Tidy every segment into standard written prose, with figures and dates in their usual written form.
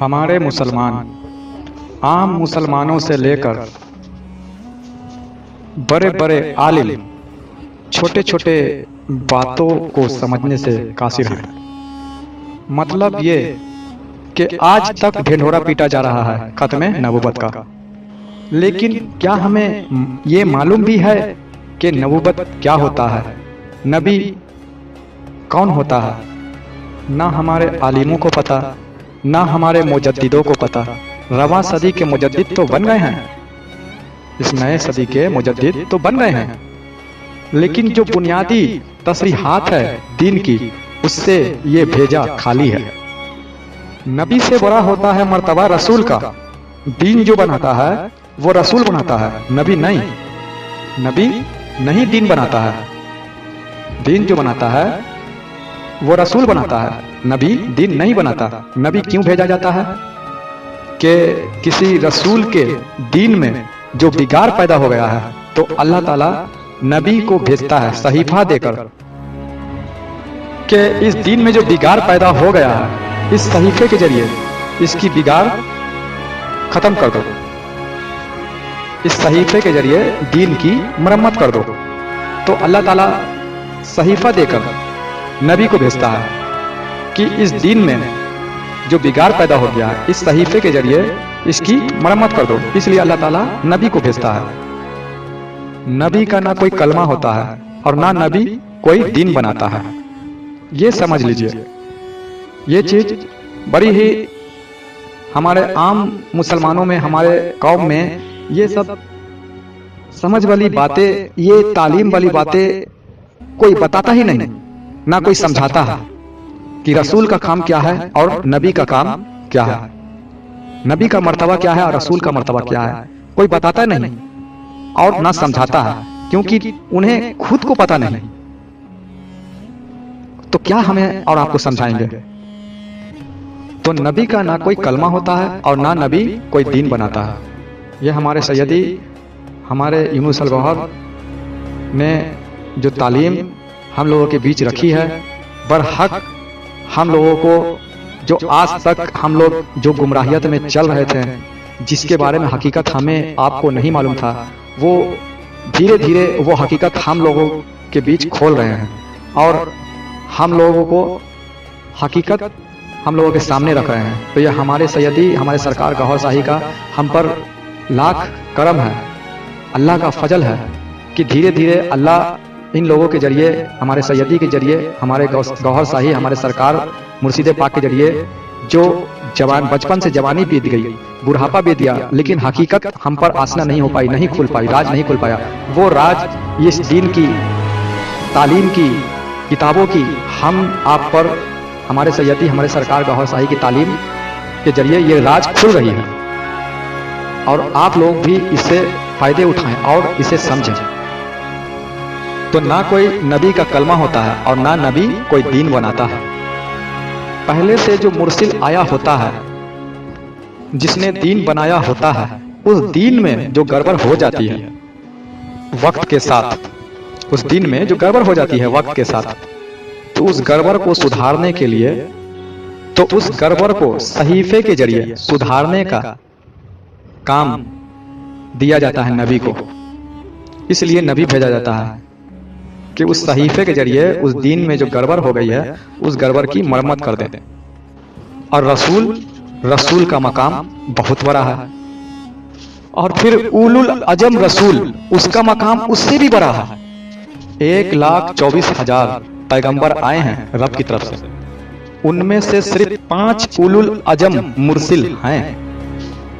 हमारे मुसलमान आम मुसलमानों से लेकर बड़े बड़े आलिम छोटे छोटे बातों को समझने से कासिर हैं। मतलब ये कि आज तक ढिंढोरा पीटा जा रहा है खत्म नबूवत का, लेकिन क्या हमें ये मालूम भी है कि नबूवत क्या होता है, नबी कौन होता है? ना हमारे आलिमों को पता, ना हमारे मुजद्दिदों को पता। रवां सदी के मुजद्दिद तो बन गए हैं, इस नए सदी के मुजद्दिद तो बन गए हैं, लेकिन जो बुनियादी तस्रीहात है दीन की, उससे ये भेजा खाली है। नबी से बड़ा होता है मर्तबा रसूल का। दीन जो बनाता है वो रसूल बनाता है, नबी नहीं। नबी नहीं दीन बनाता है, दीन जो बनाता है वो रसूल बनाता है, नबी दीन नहीं बनाता। नबी क्यों भेजा जाता है कि किसी रसूल के दीन में जो बिगाड़ पैदा हो गया है तो अल्लाह ताला नबी को भेजता है सहीफा देकर कि इस दीन में जो बिगाड़ पैदा हो गया है, इस सहीफे के जरिए इसकी बिगाड़ खत्म कर दो, इस सहीफे के जरिए दीन की मरम्मत कर दो। तो अल्लाह ताला सहीफा देकर नबी को भेजता है कि इस दीन में जो बिगाड़ पैदा हो गया है, इस सहीफे के जरिए इसकी मरम्मत कर दो। इसलिए अल्लाह ताला नबी को भेजता है। नबी का ना कोई कलमा होता है और ना नबी कोई दीन बनाता है, ये समझ लीजिए। ये चीज बड़ी ही हमारे आम मुसलमानों में, हमारे कौम में ये सब समझ वाली बातें, ये तालीम वाली बातें कोई बताता ही नहीं, ना कोई समझाता है कि रसूल का काम क्या है और नबी का काम क्या है, नबी का मर्तबा क्या है और रसूल का मर्तबा क्या है, कोई बताता नहीं और ना समझाता है, क्योंकि उन्हें खुद को पता नहीं। तो क्या हमें और आपको समझाएंगे? तो नबी का ना कोई कलमा होता है और ना नबी कोई दीन बनाता है। ये हमारे सैयदी, हमारे यूनुस अल गौहर ने जो तालीम हम लोगों के बीच रखी है, बरहक हम लोगों को जो आज तक हम लोग जो गुमराहियत में चल रहे थे, जिसके बारे में हकीकत हमें आपको नहीं मालूम था, वो धीरे धीरे वो हकीकत हम लोगों के बीच खोल रहे हैं और हम लोगों को हकीकत हम लोगों के सामने रख रहे हैं। तो ये हमारे सैयदी, हमारे सरकार गौहर शाही का हम पर लाख करम है, अल्लाह का फजल है कि धीरे धीरे अल्लाह इन लोगों के जरिए, हमारे सैयदी के जरिए, हमारे गौहर शाही, हमारे सरकार मुर्शिद पाक के जरिए जो जवान बचपन से जवानी बीत गई, बुढ़ापा बीत गया, लेकिन हकीकत हम पर आसना नहीं हो पाई, नहीं खुल पाई, राज नहीं खुल पाया। वो राज इस दीन की, तालीम की, किताबों की हम आप पर, हमारे सैयदी, हमारे सरकार गौहर शाही की तालीम के जरिए ये राज खुल रही है और आप लोग भी इससे फायदे उठाएं और इसे समझें। तो ना कोई नबी का कलमा होता है और ना नबी कोई दीन बनाता है। पहले से जो मुरसिल आया होता है, जिसने दीन बनाया होता है, उस दीन में जो गड़बड़ हो जाती है वक्त के साथ, उस दीन में जो गड़बड़ हो जाती है वक्त के साथ, तो उस गड़बड़ को सुधारने के लिए, तो उस गड़बड़ को सहीफे के जरिए सुधारने का काम दिया जाता है नबी को। इसलिए नबी भेजा जाता है कि उस सहीफे के जरिए उस दीन में जो गड़बड़ हो गई है, उस गड़बड़ की मरम्मत कर दें। और रसूल का मकाम बहुत बड़ा है, और फिर उलुल अजम रसूल, उसका मकाम उससे भी बड़ा है। 1,24,000 पैगंबर आए हैं रब की तरफ से, उनमें से सिर्फ 5 उलुल अजम मुरसिल हैं,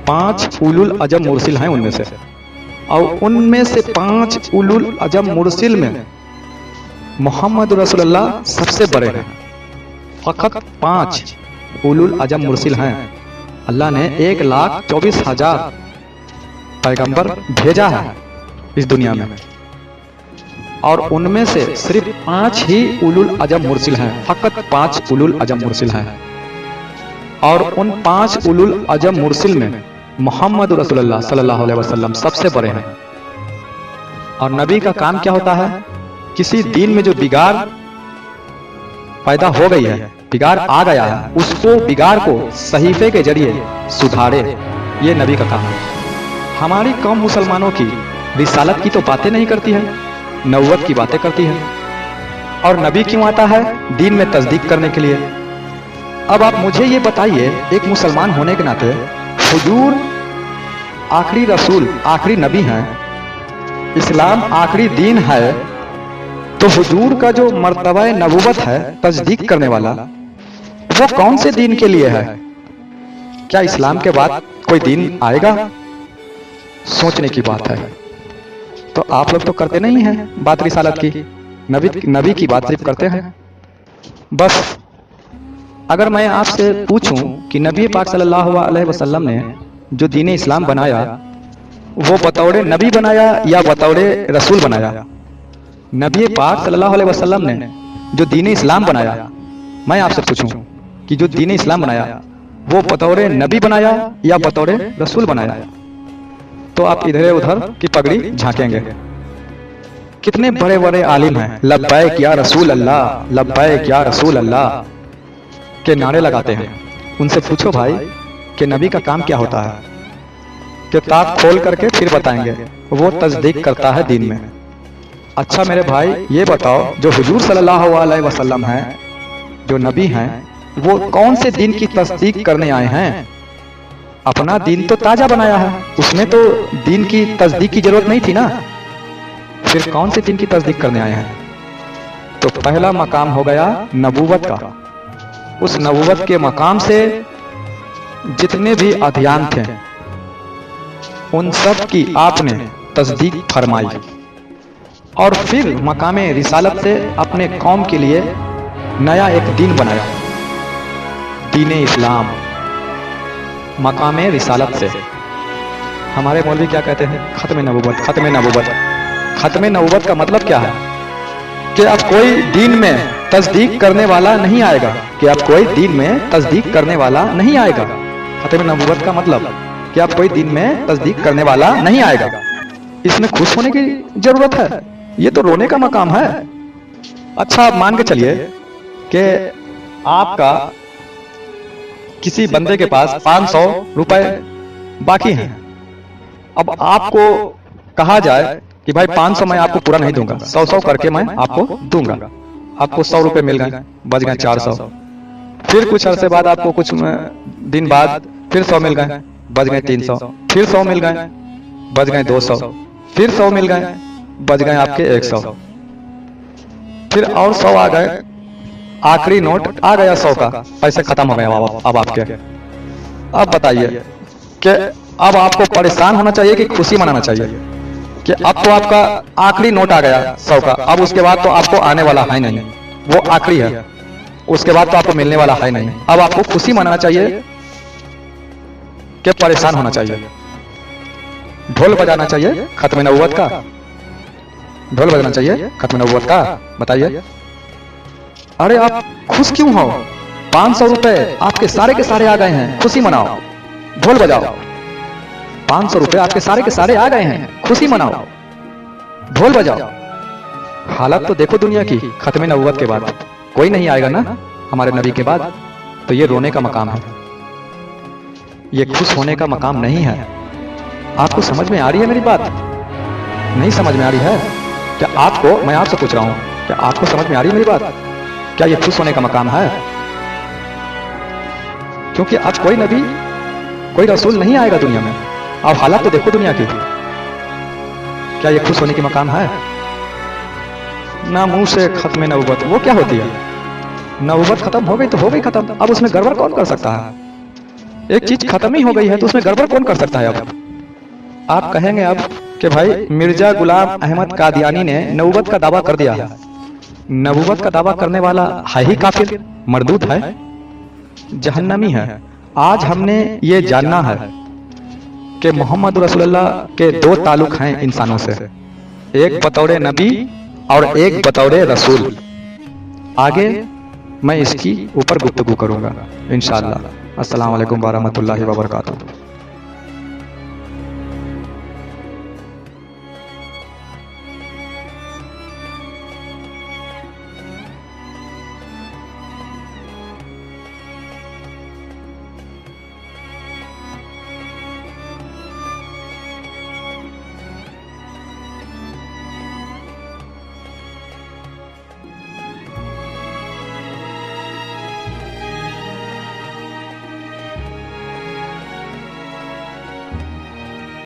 5 उलुल अजम मुरसिल हैं उनमें से, और उनमें से 5 उलुल अजम मुरसिल में मोहम्मद रसूलुल्लाह सबसे बड़े हैं। फकत 5 उलुल अजम मुरसिल हैं। अल्लाह ने 1,24,000 पैगंबर भेजा है इस दुनिया में, और उनमें से सिर्फ 5 ही उलुल अजम मुरसिल हैं, फकत 5 उलुल अजम मुरसिल हैं। और उन 5 उलुल अजम मुरसिल में मोहम्मद रसूलुल्लाह सल्लल्लाहु अलैहि वसल्लम सबसे बड़े हैं। और नबी का काम क्या होता है? किसी दीन में जो बिगाड़ पैदा हो गई है, बिगाड़ आ गया है उसको बिगाड़ को सहीफे के जरिए सुधारे, ये नबी का काम है। हमारी कौम मुसलमानों की रिसालत की तो बातें नहीं करती है, नबूवत की बातें करती है। और नबी क्यों आता है? दीन में तस्दीक करने के लिए। अब आप मुझे ये बताइए, एक मुसलमान होने के नाते हुजूर आखिरी रसूल, आखिरी नबी हैं, इस्लाम आखिरी दीन है, तो हुजूर का जो मर्तबा नबूवत है तस्दीक करने वाला, वो कौन से दीन के लिए है? क्या इस्लाम के बाद कोई दीन आएगा? सोचने की बात है। तो आप लोग तो करते नहीं हैं बात रिसालत की, नबी की बात सिर्फ करते हैं। बस अगर मैं आपसे पूछूं कि नबी पाक सल्लल्लाहु अलैहि वसल्लम ने जो दीन इस्लाम बनाया, वो बतौरे नबी बनाया या बतौरे रसूल बनाया? नबी पाक सल्लल्लाहु अलैहि वसल्लम ने जो दीन इस्लाम बनाया, मैं आपसे पूछूं कि जो दीन इस्लाम बनाया वो बतौरे नबी बनाया या बतौरे रसूल बनाया? तो आप इधर उधर की पगड़ी झांकेंगे। कितने बड़े बड़े आलिम हैं, लब्बैक या रसूल अल्लाह, लब्बैक या रसूल अल्लाह के नारे लगाते हैं। उनसे पूछो भाई कि नबी का काम क्या होता है? किताब खोल करके फिर बताएंगे, वो तस्दीक करता है दीन में। अच्छा मेरे भाई ये बताओ, जो हुजूर सल्लल्लाहु अलैहि वसल्लम हैं, जो नबी हैं, वो कौन से दीन की तस्दीक करने आए हैं? अपना दीन तो ताजा बनाया है, उसमें तो दीन की तस्दीक की जरूरत नहीं थी ना। फिर कौन से दीन की तस्दीक करने आए हैं? तो पहला मकाम हो गया नबूवत का। उस नबूवत के मकाम से जितने भी अध्ययन थे उन सब की आपने तस्दीक फरमाई, और फिर मकामे रिसालत से अपने कौम के लिए नया एक दीन बनाया, दीन इस्लाम। मकामे रिसालत से हमारे मौलवी क्या कहते हैं? खत्म नबूवत। खत्म नबूवत, खत्म नबूवत का मतलब क्या है? कि अब कोई दीन में तस्दीक करने वाला नहीं आएगा, कि अब कोई दीन में तस्दीक करने वाला नहीं आएगा। खत्म नबूवत का मतलब कि अब कोई दीन में तस्दीक करने वाला नहीं आएगा। इसमें खुश होने की जरूरत है? ये तो रोने का मकाम है। अच्छा आप मान के चलिए कि आपका किसी बंदे के पास 500 रुपए बाकी हैं। अब आपको कहा जाए कि भाई 500 मैं आपको पूरा नहीं दूंगा, 100 करके मैं आपको दूंगा। आपको 100 रुपए मिल गए, बच गए 400। फिर कुछ अरसे बाद आपको कुछ दिन बाद फिर 100 मिल गए, बच गए 300। फिर 100 मिल गए, बच गए 200। फिर 100 मिल गए, बच गए आपके 100। फिर और 100 आ गए, आखिरी नोट आ गया 100 का, पैसे खत्म हो गए अब आपके। अब बताइए कि अब आपको परेशान होना चाहिए कि खुशी मनाना चाहिए कि अब तो आपका आखिरी नोट आ गया 100 का, अब उसके बाद तो आपको आने वाला है नहीं, वो आखिरी है, उसके बाद तो आपको मिलने वाला है नहीं। अब आपको खुशी मनाना चाहिए कि परेशान होना चाहिए? ढोल बजाना चाहिए खत्म नबूवत का? ढोल बजाना चाहिए खत्म नबूवत का? बताइए। अरे आप खुश क्यों हो? 500 रुपए आपके सारे के सारे आ गए हैं, खुशी मनाओ, ढोल बजाओ। 500 रुपए आपके सारे के सारे आ गए हैं, खुशी मनाओ, ढोल बजाओ। हालत तो देखो दुनिया की, खत्म नबूवत के बाद कोई नहीं आएगा ना हमारे नबी के बाद। तो ये रोने का मकाम है, ये खुश होने का मकाम नहीं है। आपको समझ में आ रही है मेरी बात? नहीं समझ में आ रही है क्या आपको? मैं आपसे पूछ रहा हूं, क्या आपको समझ में आ रही है मेरी बात? क्या ये खुश होने का मकाम है? क्योंकि आज कोई नबी, कोई रसूल नहीं आएगा दुनिया में। अब हालात तो देखो दुनिया की, क्या ये खुश होने की मकाम है? ना मुंह से खत्म नबूवत, वो क्या होती है? नबूवत खत्म हो गई तो हो गई खत्म, अब उसमें गड़बड़ कौन कर सकता है? एक चीज खत्म ही हो गई है तो उसमें गड़बड़ कौन कर सकता है? अब आप कहेंगे अब कि भाई मिर्जा गुलाम अहमद कादियानी ने नबूवत का दावा कर दिया है। नबूवत का दावा करने वाला है ही काफिर, मरदूद है, जहन्नमी है। आज हमने ये जानना है कि मोहम्मद रसूलुल्लाह के 2 ताल्लुक हैं इंसानों से, एक बतौरे नबी और एक बतौरे रसूल। आगे मैं इसकी ऊपर गुफ्तगू करूंगा इंशाअल्लाह। अस्सलाम वालेकुम व रहमतुल्लाहि व बरकातुहू।